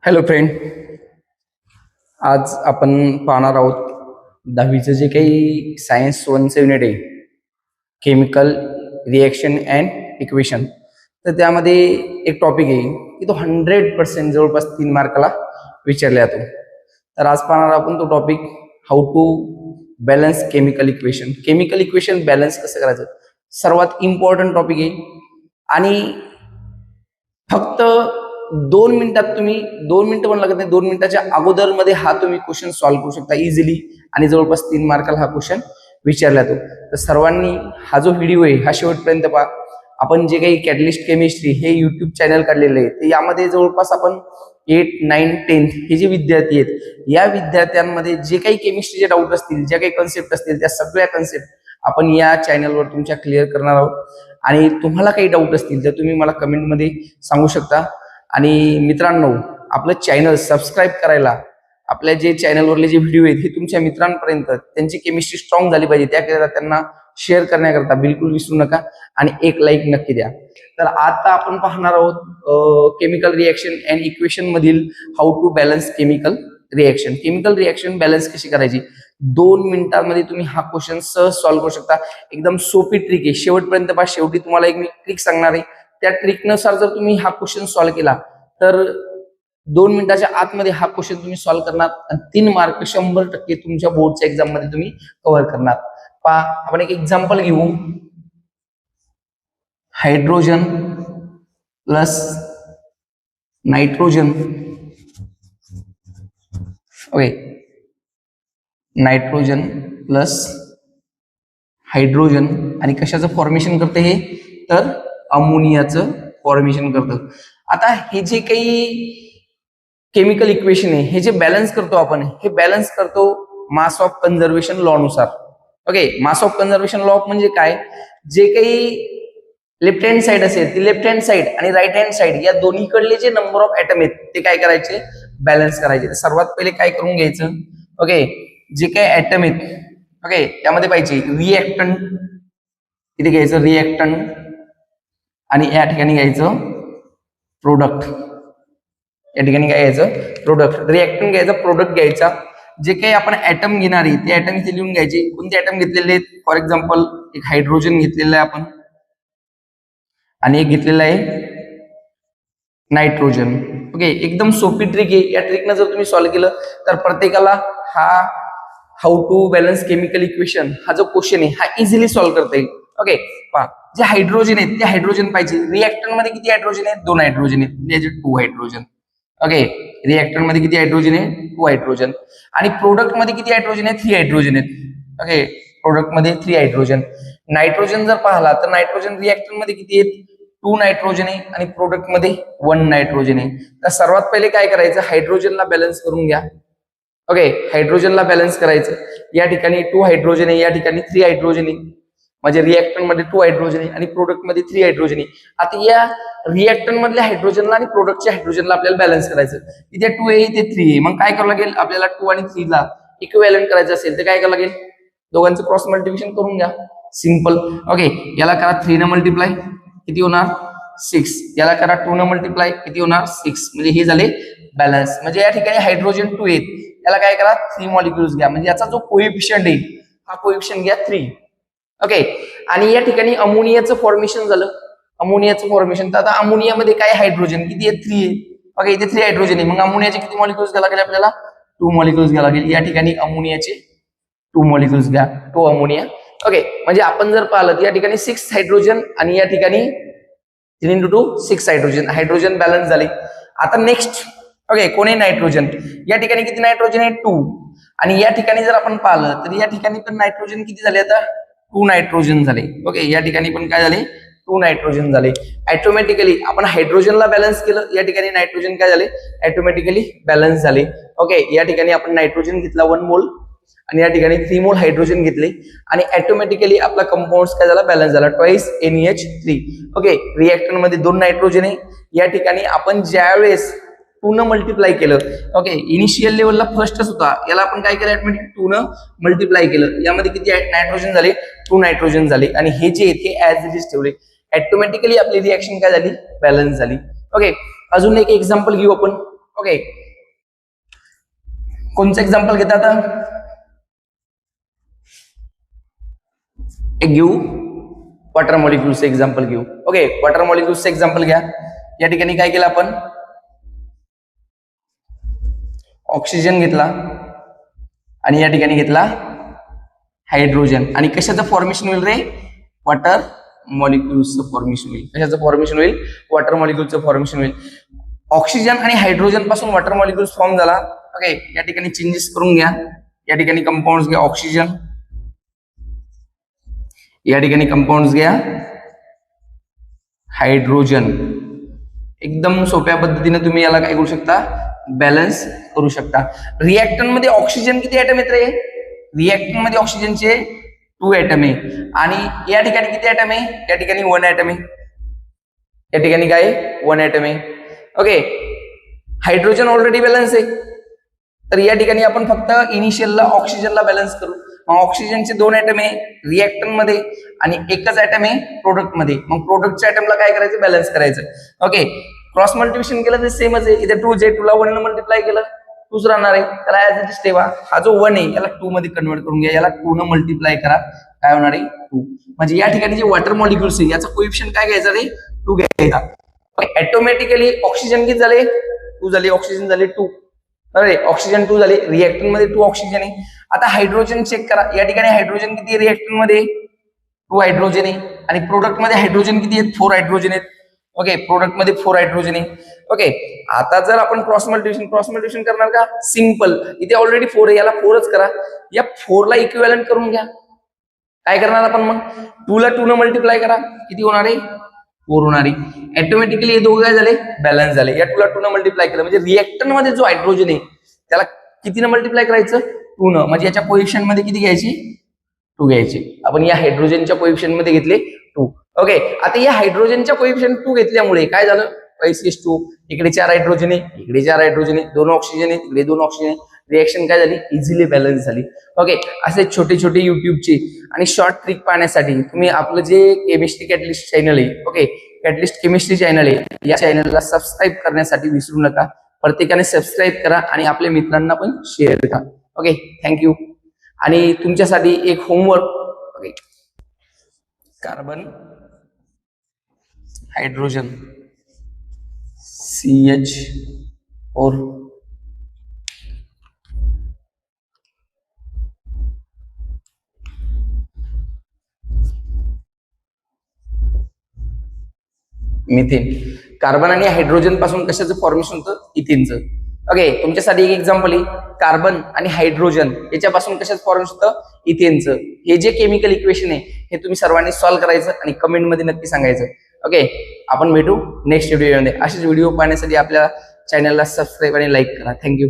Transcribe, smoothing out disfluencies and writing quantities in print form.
Hello friend, आज आपण पाहणार आहोत 10वीचं जे काही सायन्स 1चं युनिट आहे, केमिकल रिएक्शन अँड इक्वेशन. तर त्यामध्ये एक टॉपिक आहे की तो 100% जवळपास 3 मार्काला विचारला जातो. तर आज पाहणार आपण तो topic, how to balance chemical equation. Chemical equation balance कसं करायचं, सर्वात इम्पॉर्टंट टॉपिक आहे. आणि फक्त 2 मिनिटात तुम्ही 2 मिनिटं पण लागत नाही, 2 मिनिटाच्या अगोदर मध्ये हा तुम्ही क्वेश्चन सॉल्व्ह करू शकता इझिली. आणि जवळपास 3 मार्काला हा क्वेश्चन विचारला जातो. तर सर्वांनी हा जो व्हिडिओ आहे हा शेवटपर्यंत पहा. आपण जे काही कॅटलिस्ट केमिस्ट्री हे युट्यूब चॅनल काढलेलं आहे, ते यामध्ये जवळपास आपण 8, 9, 10 हे जे विद्यार्थी आहेत, या विद्यार्थ्यांमध्ये जे काही केमिस्ट्रीचे डाऊट असतील, ज्या काही कन्सेप्ट असतील, त्या सगळ्या कन्सेप्ट आपण या चॅनलवर तुमच्या क्लिअर करणार आहोत. आणि तुम्हाला काही डाऊट असतील तर तुम्ही मला कमेंटमध्ये सांगू शकता. आणि मित्रांनो, आपलं चॅनल सबस्क्राईब करायला, आपल्या जे चॅनलवरले जे व्हिडिओ आहेत हे तुमच्या मित्रांपर्यंत, त्यांची केमिस्ट्री स्ट्रॉंग झाली पाहिजे, त्याकरिता त्यांना शेअर करण्याकरता बिलकुल विसरू नका आणि एक लाईक नक्की द्या. तर आता आपण पाहणार आहोत केमिकल रिएक्शन अँड इक्वेशन मधील how to balance chemical reaction. Chemical reaction balance कशी करायची, 2 मिनिटांमध्ये तुम्ही हा क्वेश्चन सहज सॉल्व्ह करू शकता. एकदम सोपी ट्रिक आहे, शेवटपर्यंत पहा. शेवटी तुम्हाला एक मी ट्रिक सांगणार आहे, त्या ट्रिकनुसार जर तुम्ही हा क्वेश्चन सॉल्व्ह केला तर 2 मिनिटाच्या आतमध्ये हा क्वेश्चन तुम्ही सॉल्व्ह करणार आणि 3 मार्क 100% तुमच्या बोर्डच्या एक्झाम मध्ये तुम्ही कव्हर करणार. पहा, आपण एक एक्झाम्पल घेऊ. Hydrogen plus nitrogen. Okay, nitrogen plus hydrogen आणि कशाचं फॉर्मेशन करते हे, तर अमोनियाचं फॉर्मेशन करतं. आता हे जे काही केमिकल इक्वेशन आहे, हे जे बॅलन्स करतो आपण, हे बॅलन्स करतो मास ऑफ कन्झर्वेशन लॉ नुसार. Okay, mass of conservation law म्हणजे काय, जे काही लेफ्ट हँड साइड असेल ती लेफ्ट हँड साइड आणि राईट हँड साइड या दोन्हीकडले जे नंबर ऑफ ऍटम आहेत ते काय करायचे, बॅलन्स करायचे. सर्वात पहिले काय करून घ्यायचं, ओके, जे काही ऍटम आहेत, ओके, त्यामध्ये पाहिजे रिएक्टंट. इथे घ्यायचं रिएक्टंट आणि या ठिकाणी घ्यायचं प्रोडक्ट. या ठिकाणी काय घ्यायचं, प्रोडक्ट. रिएक्टंट घ्यायचा, प्रोडक्ट घ्यायचा. जे काही आपण ऍटम घेणार आहे ते ऍटम इथे लिहून घ्यायचे. कोणते ऍटम घेतलेले आहेत, फॉर एक्झाम्पल एक हायड्रोजन घेतलेला आहे आपण आणि एक घेतलेला आहे नायट्रोजन. ओके, एकदम सोपी ट्रिक आहे. या ट्रिकनं जर तुम्ही सॉल्व्ह केलं तर प्रत्येकाला हा how to balance chemical equation हा जो क्वेश्चन आहे हा इझिली सॉल्व्ह करता येईल. ओके, पहा, जे हायड्रोजन आहेत ते हायड्रोजन पाहिजे. रिएक्टंट मध्ये किती हायड्रोजन आहेत, 2 हायड्रोजन आहेत, 2 हायड्रोजन. ओके, रिएक्टंट मध्ये किती हायड्रोजन आहे, 2 हायड्रोजन. आणि प्रोडक्ट मध्ये किती हायड्रोजन आहे, 3 हायड्रोजन आहेत. ओके, प्रोडक्ट मध्ये 3 हायड्रोजन. नायट्रोजन जर पाहिला तर नायट्रोजन रिएक्टंट मध्ये किती आहेत, 2 नायट्रोजन आहे आणि प्रोडक्ट मध्ये 1 नायट्रोजन आहे. तर सर्वात पहिले काय करायचं, हायड्रोजनला बॅलन्स करून घ्या. ओके, हायड्रोजनला बॅलन्स करायचं. या ठिकाणी 2 हायड्रोजन आहे, या ठिकाणी 3 हायड्रोजन आहे. म्हणजे रिएक्टंट मध्ये 2 हायड्रोजन आहे आणि प्रोडक्ट मध्ये 3 हायड्रोजन आहे. आता या रिएक्टंट मधल्या हायड्रोजनला आणि प्रोडक्टच्या हायड्रोजनला आपल्याला बॅलन्स करायचं. इथे 2 आहे, इथे 3 आहे. मग काय करावं लागेल, आपल्याला 2 आणि 3 ला इक्विव्हॅलंट करायचं असेल तर काय करावं लागेल, दोघांचं क्रॉस मल्टिप्लिकेशन करून घ्या. सिंपल. ओके, याला करा 3 न मल्टिप्लाय, किती होणार 6. याला करा 2 न मल्टिप्लाय, किती होणार 6. म्हणजे हे झाले बॅलन्स. म्हणजे या ठिकाणी हायड्रोजन 2 आहेत, याला काय करा 3 मॉलिक्युल्स घ्या. म्हणजे याचा जो कोएफिशियंट आहे हा कोएफिशियंट घ्या 3. ओके, आणि या ठिकाणी अमोनियाचं फॉर्मेशन झालं. अमोनियाचं फॉर्मेशन, तर आता अमोनियामध्ये काय हायड्रोजन किती आहे, 3 आहे. ओके, इथे 3 हायड्रोजन आहे. मग अमोनियाचे किती मॉलिक्युल्स घ्यायला लागेल आपल्याला, 2 मॉलिक्युल्स घ्यायला लागेल. या ठिकाणी अमोनियाचे 2 मॉलिक्युल्स घ्या, 2 अमोनिया. ओके, म्हणजे आपण जर पाहिलं तर या ठिकाणी 6 हायड्रोजन आणि या ठिकाणी 3 × 2 6 हायड्रोजन. हायड्रोजन बॅलन्स झाले. आता नेक्स्ट, ओके, कोण आहे नायट्रोजन. या ठिकाणी किती नायट्रोजन आहे, 2. आणि या ठिकाणी जर आपण पाहिलं तर या ठिकाणी पण नायट्रोजन किती झाले, आता 2 नायट्रोजन झाले. ओके, या ठिकाणी पण काय झाले, 2 नायट्रोजन झाले. ऑटोमॅटिकली आपण हायड्रोजनला बॅलन्स केलं, या ठिकाणी नायट्रोजन काय झाले, ऑटोमॅटिकली बॅलन्स झाले. ओके, या ठिकाणी आपण नायट्रोजन घेतला 1 मोल आणि या ठिकाणी 3 मोल हायड्रोजन घेतले आणि ऑटोमॅटिकली आपला कंपाऊंड काय झाला, बॅलन्स झाला, ट्वाइस NH3. ओके, रिएक्टंट मध्ये 2 नायट्रोजन आहे. या ठिकाणी आपण ज्यावेळेस 2 न मल्टिप्लाय केलं, ओके, इनिशियल लेवलला फर्स्टच होता, याला आपण काय केलं, ऑटोमॅटिक 2 न मल्टिप्लाय केलं. यामध्ये किती नायट्रोजन झाले, 2 नायट्रोजन झाले आणि हे जे ते ऍज इट इज ठेवले. ऑटोमॅटिकली आपली रिएक्शन काय झाली, बॅलन्स झाली. ओके, अजून एक एक्झाम्पल घेऊ आपण. ओके, कोणचं एक्झाम्पल घेता आता? एक घेऊ वॉटर मॉलिक्युल्सचं एक्झाम्पल घेऊ. ओके, वॉटर मॉलिक्युल्सचं एक्झाम्पल घ्या. या ठिकाणी काय केलं आपण? ऑक्सिजन घेतला आणि या ठिकाणी घेतला हायड्रोजन. आणि कशाचं फॉर्मेशन होईल रे? वॉटर मॉलिक्युल्सचं फॉर्मेशन होईल. कशाचं फॉर्मेशन होईल? वॉटर मॉलिक्युल्सचं फॉर्मेशन होईल. ऑक्सिजन आणि हायड्रोजन पासून वॉटर मॉलिक्युल्स फॉर्म झाला. ओके, या ठिकाणी चेंजेस करून घ्या. या ठिकाणी कंपाऊंड घ्या ऑक्सिजन, या ठिकाणी कंपाऊंड घ्या हायड्रोजन. एकदम सोप्या पद्धतीने तुम्ही याला काय करू शकता? बॅलन्स करू शकता. रिएक्टंट मध्ये ऑक्सिजन किती ऍटम आहेत रे? रिएक्टंट मध्ये ऑक्सिजनचे 2 ऍटम आहे आणि या ठिकाणी किती ऍटम आहे? या ठिकाणी 1 ऍटम आहे. या ठिकाणी काय? 1 ऍटम आहे. ओके, हायड्रोजन ऑलरेडी बॅलन्स आहे, तर या ठिकाणी आपण फक्त इनिशियलला ऑक्सिजनला बॅलन्स करू. मग ऑक्सिजनचे 2 ऍटम आहे रिएक्टंट मध्ये आणि एकच ऍटम आहे प्रोडक्ट मध्ये. मग प्रोडक्टच्या ऍटमला काय करायचं? बॅलन्स करायचं. ओके, क्रॉस मल्टिप्लिकेशन केलं तर सेमच आहे. इथे 2 जे 2 ला 1 ने मल्टिप्लाय केलं 2च राहणार आहे. त्याला ऍज इट इज ठेवा. हा जो 1 आहे याला 2 मध्ये कन्वर्ट करून घ्या. याला 2 न मल्टिप्लाय करा. काय होणार आहे? 2. म्हणजे या ठिकाणी जे वॉटर मॉलिक्युल्स आहे याचा कोएफिशियंट काय घ्यायचा रे? 2 घ्यायचा. ऑटोमॅटिकली ऑक्सिजन किती झाले? 2 झाले. ऑक्सिजन झाले 2. अरे ऑक्सिजन 2 झाले. रिएक्टंट मध्ये 2 ऑक्सिजन आहे. आता हायड्रोजन चेक करा. या ठिकाणी हायड्रोजन किती आहे? रिएक्टंट मध्ये 2 हायड्रोजन आहे आणि प्रोडक्ट मध्ये हायड्रोजन किती आहेत? 4 हायड्रोजन आहेत. ओके, प्रोडक्ट मध्ये 4 हायड्रोजन आहे. ओके, आता जर आपण क्रॉस मल्टिप्लिकेशन करणार का? सिंपल. इथे ऑलरेडी 4 आहे, याला 4च करा. या 4 ला इक्विव्हॅलंट करून घ्या. काय करणार आपण मग? 2 ला 2 न मल्टिप्लाय करा. किती होणार आहे? 4 होणार आहे. ऑटोमॅटिकली हे दोघं काय झाले? बॅलन्स झाले. या 2 ला 2 न मल्टिप्लाय केलं म्हणजे रिएक्टंट मध्ये जो हायड्रोजन आहे त्याला किती न मल्टिप्लाय करायचं? 2 न. म्हणजे याच्या कोएफिशियंट मध्ये किती घ्यायची? 2 घ्यायची. आपण या हायड्रोजनच्या कोएफिशियंट मध्ये घेतले 2. ओके, आता या हायड्रोजनच्या कोएफिशियंट 2 घेतल्यामुळे काय झालं? 5:2. इकडे 4 हायड्रोजन आहे, इकडे 4 हायड्रोजन आहे, 2 ऑक्सिजन आहे, इकडे 2 ऑक्सिजन आहे. रिएक्शन काय झाली? इझिली बॅलन्स झाली. ओके, असे छोटे छोटे युट्यूबचे आणि शॉर्ट ट्रिक पाहण्यासाठी तुम्ही आपलं जे केमिस्ट्री कॅटलिस्ट चॅनल आहे, ओके, कॅटलिस्ट केमिस्ट्री चॅनल आहे, या चॅनलला सबस्क्राईब करण्यासाठी विसरू नका. प्रत्येकाने सबस्क्राईब करा आणि आपल्या मित्रांना पण शेअर करा. Okay, thank you. आणि तुमच्यासाठी एक homework. Okay, carbon hydrogen CH4 methane. Carbon आणि हायड्रोजन पासून कशाचं फॉर्मेशन होतं? इथेनचं. ओके, तुमच्यासाठी एक एक्झाम्पल आहे. कार्बन आणि हायड्रोजन याच्यापासून कशाचं फॉर्मेशन होतं? इथेनचं. हे जे केमिकल इक्वेशन आहे हे तुम्ही सर्वांनी सॉल्व्ह करायचं आणि कमेंट मध्ये नक्की सांगायचं. ओके, आपण भेटू नेक्स्ट व्हिडिओमध्ये. असेच व्हिडिओ पाहण्यासाठी आपल्या चॅनलला सबस्क्राईब आणि लाईक करा. थँक्यू.